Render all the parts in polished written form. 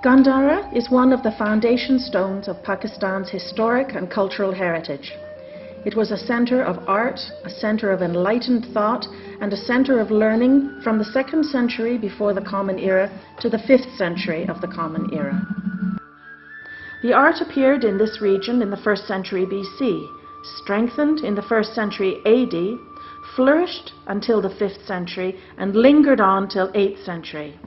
Gandhara is one of the foundation stones of Pakistan's historic and cultural heritage. It was a centre of art, a centre of enlightened thought, and a centre of learning from the 2nd century before the Common Era to the 5th century of the Common Era. The art appeared in this region in the 1st century BC, strengthened in the 1st century AD, flourished until the 5th century, and lingered on till 8th century.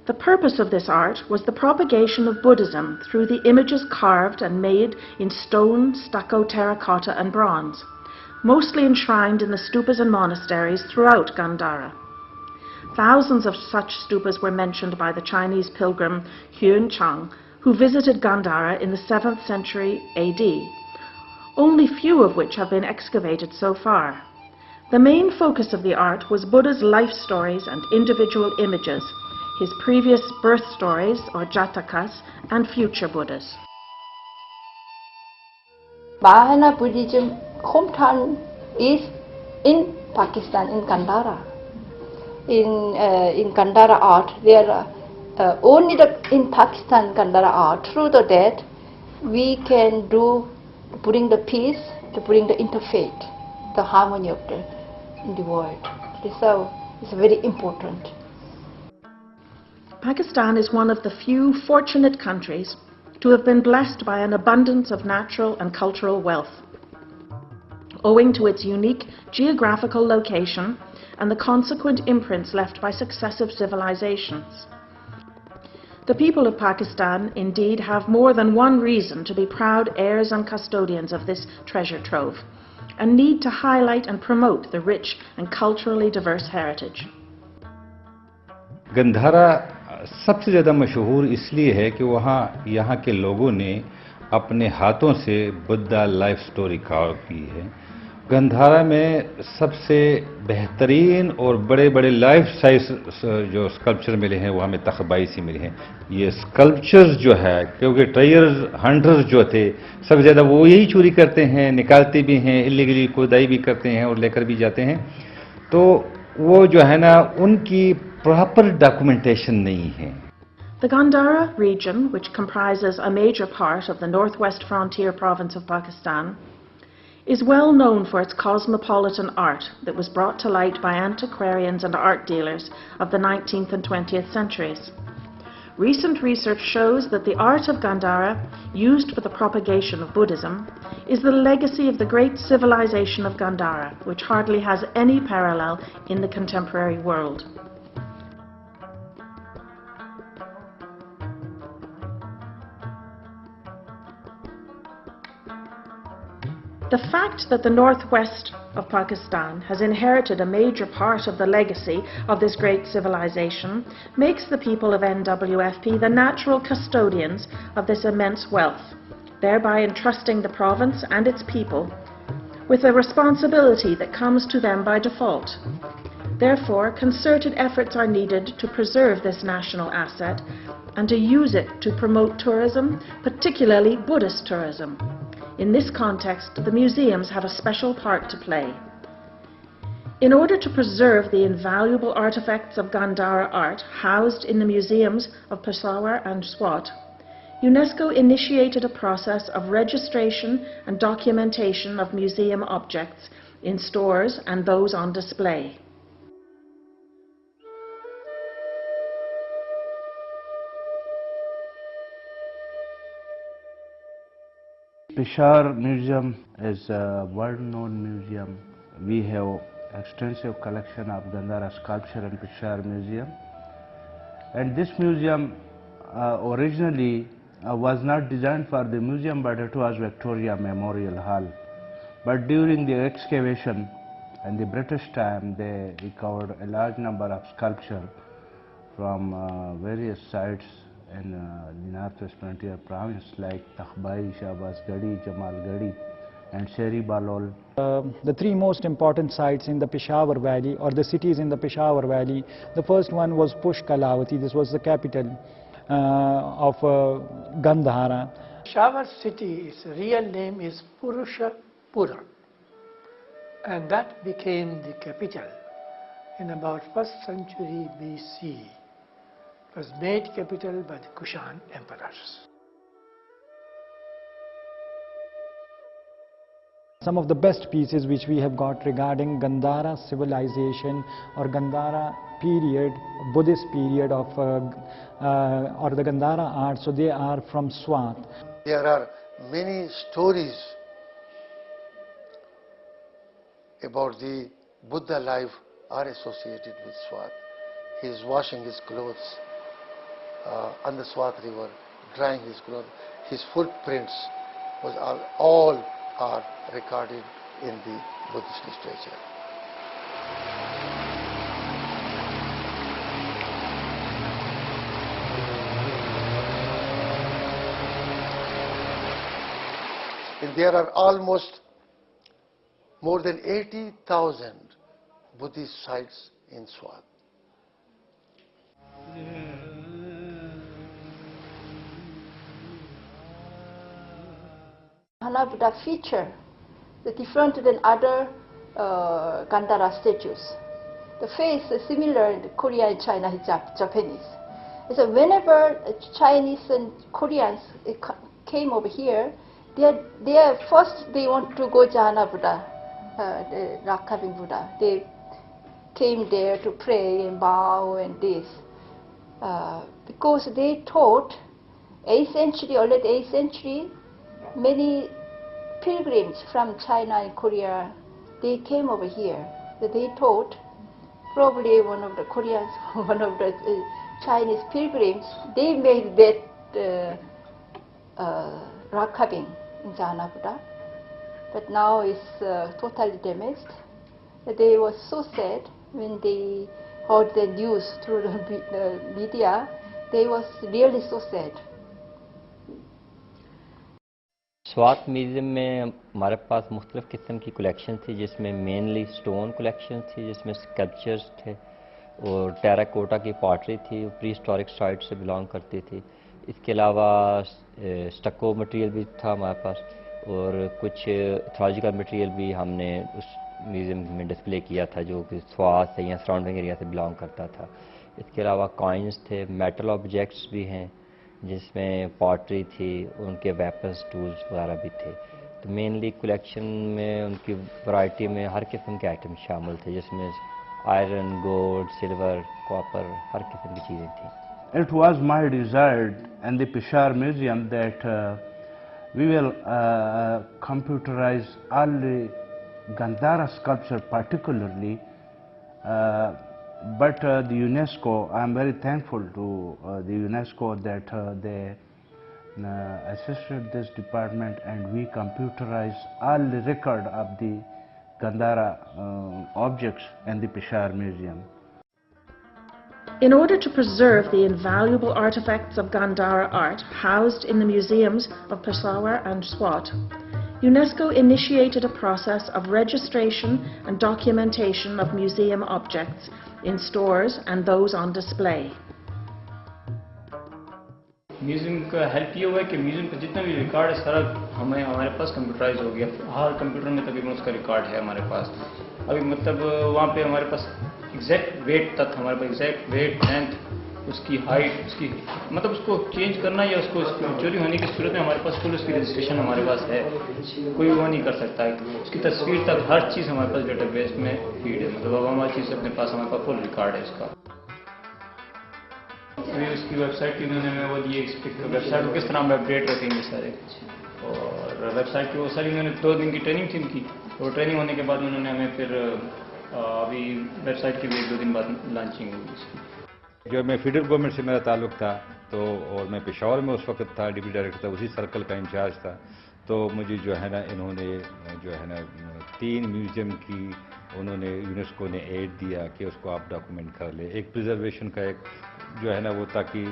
The purpose of this art was the propagation of Buddhism through the images carved and made in stone, stucco, terracotta and bronze, mostly enshrined in the stupas and monasteries throughout Gandhara. Thousands of such stupas were mentioned by the Chinese pilgrim Huan Chang, who visited Gandhara in the 7th century AD, only few of which have been excavated so far. The main focus of the art was Buddha's life stories and individual images, his previous birth stories or jatakas, and future Buddhas. Mahayana Buddhism hometown is in Pakistan, in Gandhara. In Gandhara art, there are only in Pakistan Gandhara art. Through that, we can bring the peace, to bring the interfaith, the harmony of in the world. So it's very important. Pakistan is one of the few fortunate countries to have been blessed by an abundance of natural and cultural wealth, owing to its unique geographical location and the consequent imprints left by successive civilizations. The people of Pakistan indeed have more than one reason to be proud heirs and custodians of this treasure trove, and need to highlight and promote the rich and culturally diverse heritage. Gandhara सबसे ज़्यादा मशहूर इसलिए है कि वहाँ यहाँ के लोगों ने अपने हाथों से बुद्धा लाइफ स्टोरी कार्व की है। गंधारा में सबसे बेहतरीन और बड़े बड़े लाइफ साइज जो स्कल्पचर मिले हैं वो हमें तखबाई से मिले हैं। ये स्कल्पचर्स जो है, क्योंकि ट्रेजर्स हंटर्स जो थे सबसे ज़्यादा वो यही चोरी करते हैं, निकालते भी हैं, इलीगली खुदाई भी करते हैं और लेकर भी जाते हैं, तो वो जो है ना उनकी प्रॉपर डॉक्यूमेंटेशन नहीं है। The Gandhara region, which comprises a major part of the northwest frontier province of Pakistan, is well known for its cosmopolitan art that was brought to light by antiquarians and art dealers of the 19th and 20th centuries. Recent research shows that the art of Gandhara, used for the propagation of Buddhism, is the legacy of the great civilization of Gandhara, which hardly has any parallel in the contemporary world. The fact that the northwest of Pakistan has inherited a major part of the legacy of this great civilization makes the people of NWFP the natural custodians of this immense wealth, thereby entrusting the province and its people with a responsibility that comes to them by default. Therefore, concerted efforts are needed to preserve this national asset and to use it to promote tourism, particularly Buddhist tourism. In this context, the museums have a special part to play. In order to preserve the invaluable artifacts of Gandhara art housed in the museums of Peshawar and Swat, UNESCO initiated a process of registration and documentation of museum objects in stores and those on display. Peshawar Museum is a world-known museum. We have extensive collection of Gandhara sculpture in Peshawar Museum. And this museum originally was not designed for the museum, but it was Victoria Memorial Hall. But during the excavation in the British time, they recovered a large number of sculpture from various sites in the Northwest Frontier province like Takhbai, Shahbaz Gadi, Jamal Gadi and Sheri Balol. The three most important sites in the Peshawar Valley, or the cities in the Peshawar Valley, the first one was Push Kalavati. This was the capital of Gandhara. Peshawar city, its real name is Purushapura, and that became the capital in about 1st century BC. was made capital by the Kushan emperors. Some of the best pieces which we have got regarding Gandhara civilization or Gandhara period, Buddhist period of or the Gandhara art, so they are from Swat. There are many stories about the Buddha life are associated with Swat. He is washing his clothes on the Swat river, drying his clothes. His footprints all are recorded in the Buddhist literature. And there are almost more than 80,000 Buddhist sites in Swat. Jhana Buddha feature the different than other Gandhara statues. The face is similar in Korea and China and Japanese. So whenever Chinese and Koreans came over here, first they want to go Jhana Buddha, the rock carving Buddha. They came there to pray and bow and this. Because they thought 8th century, already 8th century, many pilgrims from China and Korea, they came over here. So they thought probably one of the Koreans, one of the Chinese pilgrims, they made that rock carving in Jhana Buddha. But now it's totally damaged. They were so sad when they heard the news through the media. They was really so sad. Swat museum में हमारे पास मुख्तलिफ़ किस्म की collection थी, जिसमें mainly stone collection थी, जिसमें sculptures थे और टेराकोटा की पॉटरी थी, प्री हिस्टोरिक साइट से बिलोंग करती थी। इसके अलावा स्टक्को मटेरियल भी था हमारे पास और कुछ एथोलॉजिकल मटेरियल भी हमने उस म्यूज़ियम में डिस्प्ले किया था, जो कि स्वात से या सराउंडिंग एरिया से बिलोंग करता था। इसके अलावा कॉइन्स थे, मेटल ऑब्जेक्ट्स भी हैं, जिसमें पॉटरी थी, उनके वेपन्स टूल्स वगैरह भी थे। तो मेनली कलेक्शन में उनकी वैरायटी में हर किस्म के आइटम शामिल थे, जिसमें आयरन, गोल्ड, सिल्वर, कॉपर, हर किस्म की चीज़ें थी। It was my desire in the Peshawar Museum that we will computerize all the Gandhara sculpture particularly, but the UNESCO, I am very thankful to the UNESCO that they assisted this department and we computerized all the record of the Gandhara objects in the Peshawar Museum. In order to preserve the invaluable artifacts of Gandhara art housed in the museums of Peshawar and Swat, UNESCO initiated a process of registration and documentation of museum objects in stores and those on display. Museum का help ये हुआ है कि museum का जितना भी record है सारा हमारे पास कंप्यूटराइज हो गया। हर कंप्यूटर में तकरीबन उसका रिकॉर्ड है हमारे पास। अभी मतलब वहाँ पे हमारे पास एग्जैक्ट वेट तक, हमारे पास एग्जैक्ट वेट, लेंथ, उसकी हाइट, उसकी मतलब उसको चेंज करना या उसको चोरी होने की सूरत में हमारे पास फुल उसकी रजिस्ट्रेशन हमारे पास है, कोई वो नहीं कर सकता है। उसकी तस्वीर तक हर चीज़ हमारे पास डेटाबेस में फीड है, मतलब अब हमारी चीज़ अपने पास, हमारे पास फुल रिकॉर्ड है इसका। अभी उसकी वेबसाइट की उन्होंने वो दी, वेबसाइट को किस तरह हम अपडेट रखेंगे सारे, और वेबसाइट की वो सारी उन्होंने 2 दिन की ट्रेनिंग थी उनकी, तो ट्रेनिंग होने के बाद उन्होंने हमें फिर अभी वेबसाइट की भी 1-2 दिन बाद लॉन्चिंग हुई इसकी। जो मैं फेडरल गवर्नमेंट से मेरा ताल्लुक़ था, तो और मैं पेशावर में उस वक्त था, डिप्टी डायरेक्टर था, उसी सर्कल का इंचार्ज था। तो मुझे जो है ना इन्होंने जो है ना 3 म्यूज़ियम की उन्होंने यूनेस्को ने एड दिया कि उसको आप डॉक्यूमेंट कर ले। एक प्रिजर्वेशन का एक जो है ना वो, ताकि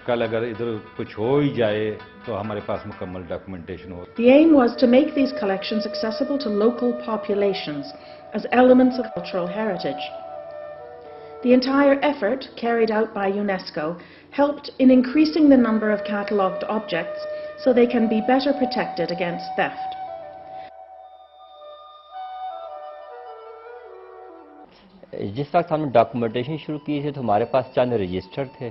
कल अगर इधर कुछ हो ही जाए तो हमारे पास मुकम्मल डॉक्यूमेंटेशन हो। The aim was to make these collections accessible to local populations as elements of cultural heritage. The entire effort, carried out by UNESCO, helped in increasing the number of catalogued objects so they can be better protected against theft. जिस वक्त हमने documentation शुरू की थी तो हमारे पास चंद register थे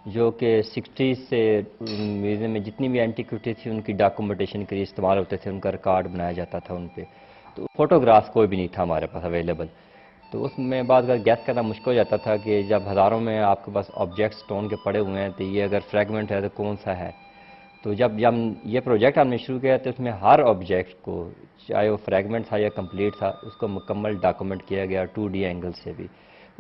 जो कि 60s से म्यूज़ियम में जितनी भी एंटीक्विटी थी उनकी डॉक्यूमेंटेशन के लिए इस्तेमाल होते थे, उनका रिकॉर्ड बनाया जाता था उन पे। तो फ़ोटोग्राफ कोई भी नहीं था हमारे पास अवेलेबल, तो उसमें बाद अगर गैस करना मुश्किल हो जाता था कि जब हज़ारों में आपके पास ऑब्जेक्ट्स स्टोन के पड़े हुए हैं तो ये अगर फ्रैगमेंट है तो कौन सा है। तो जब ये प्रोजेक्ट हमने शुरू किया तो उसमें हर ऑब्जेक्ट को, चाहे वो फ्रैगमेंट था या कंप्लीट था, उसको मुकम्मल डॉक्यूमेंट किया गया 2D एंगल से भी,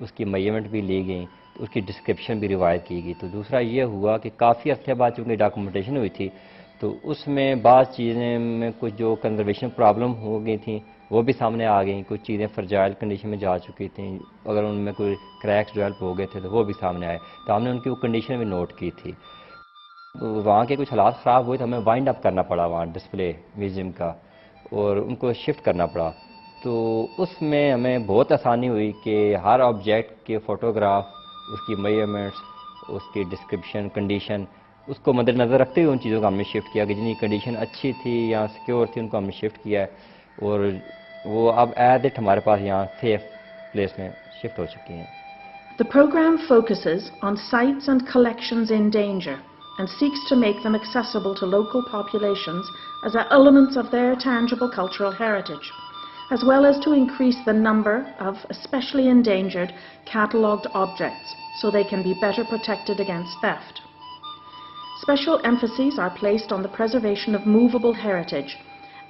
उसकी मेजरमेंट भी ली गई, उसकी डिस्क्रिप्शन भी रिवायत की गई। तो दूसरा ये हुआ कि काफ़ी अर्से बाद चूँकि डॉक्यूमेंटेशन हुई थी तो उसमें बाज़ चीज़ें में कुछ जो कंजर्वेशन प्रॉब्लम हो गई थी वो भी सामने आ गई, कुछ चीज़ें फ्रजाइल कंडीशन में जा चुकी थी, अगर उनमें कोई क्रैक्स डेवलप हो गए थे तो वो भी सामने आए, तो हमने उनकी वो कंडीशन भी नोट की थी। तो वहाँ के कुछ हालात ख़राब हुए तो हमें वाइंड अप करना पड़ा वहाँ डिस्प्ले म्यूज़ियम का और उनको शिफ्ट करना पड़ा। तो उसमें हमें बहुत आसानी हुई कि हर ऑब्जेक्ट के फ़ोटोग्राफ, उसकी मेजरमेंट्स, उसकी डिस्क्रिप्शन, कंडीशन, उसको मद्देनज़र रखते हुए उन चीज़ों को हमने शिफ्ट किया कि जिनकी कंडीशन अच्छी थी या सिक्योर थी उनको हमने शिफ्ट किया है और वो अब एज इट हमारे पास यहाँ सेफ प्लेस में शिफ्ट हो चुकी हैं। The program focuses on sites and collections in danger and seeks to make them accessible to local populations as elements of their tangible cultural heritage, as well as to increase the number of especially endangered catalogued objects so they can be better protected against theft. Special emphases are placed on the preservation of movable heritage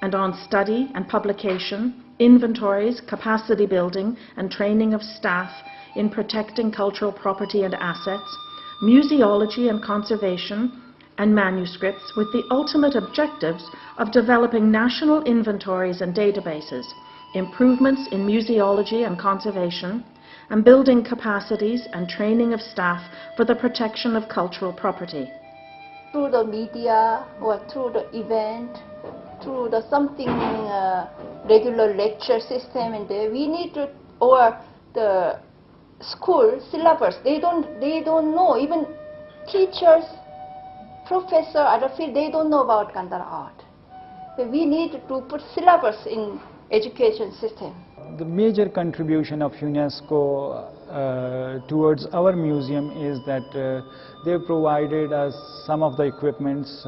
and on study and publication, inventories, capacity building and training of staff in protecting cultural property and assets, museology and conservation, and manuscripts, with the ultimate objectives of developing national inventories and databases, improvements in museology and conservation, and building capacities and training of staff for the protection of cultural property. Through the media or through the event, through the something regular lecture system, and we need to, or the school syllabus, they don't know, even teachers, professor, other field, they don't know about Gandhara art. So we need to put syllabus in education system. The major contribution of UNESCO towards our museum is that they provided us some of the equipments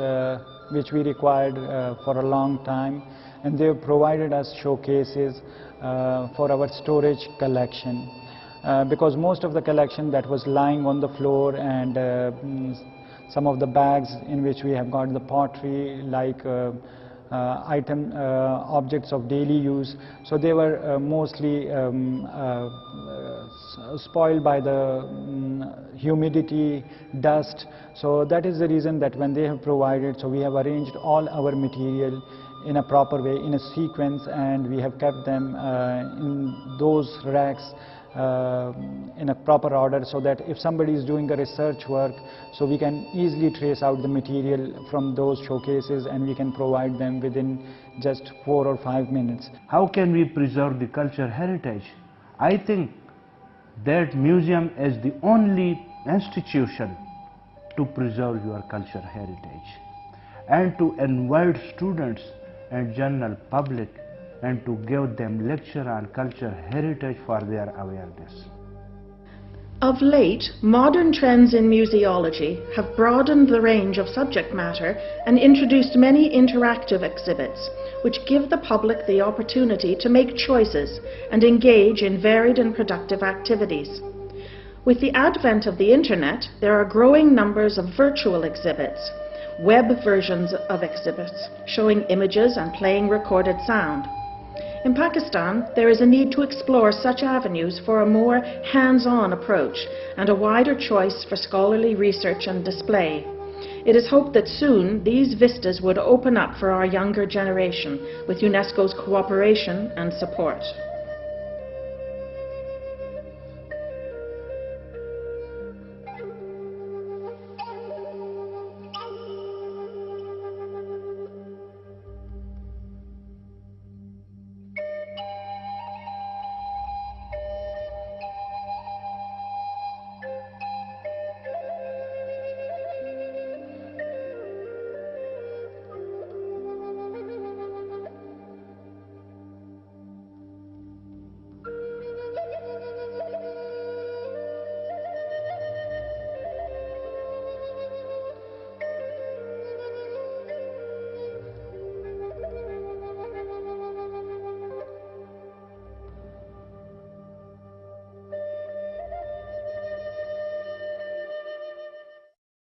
which we required for a long time, and they provided us showcases for our storage collection. Because most of the collection that was lying on the floor and some of the bags in which we have got the pottery like objects of daily use, so they were mostly spoiled by the humidity, dust. So that is the reason that when they have provided, so we have arranged all our material in a proper way, in a sequence, and we have kept them in those racks in a proper order, so that if somebody is doing a research work, so we can easily trace out the material from those showcases and we can provide them within just 4 or 5 minutes. How can we preserve the culture heritage? I think that museum is the only institution to preserve your culture heritage and to invite students and general public and to give them lecture on culture heritage for their awareness. Of late, modern trends in museology have broadened the range of subject matter and introduced many interactive exhibits, which give the public the opportunity to make choices and engage in varied and productive activities. With the advent of the Internet, there are growing numbers of virtual exhibits, web versions of exhibits showing images and playing recorded sound. In Pakistan, there is a need to explore such avenues for a more hands-on approach and a wider choice for scholarly research and display. It is hoped that soon these vistas would open up for our younger generation with UNESCO's cooperation and support.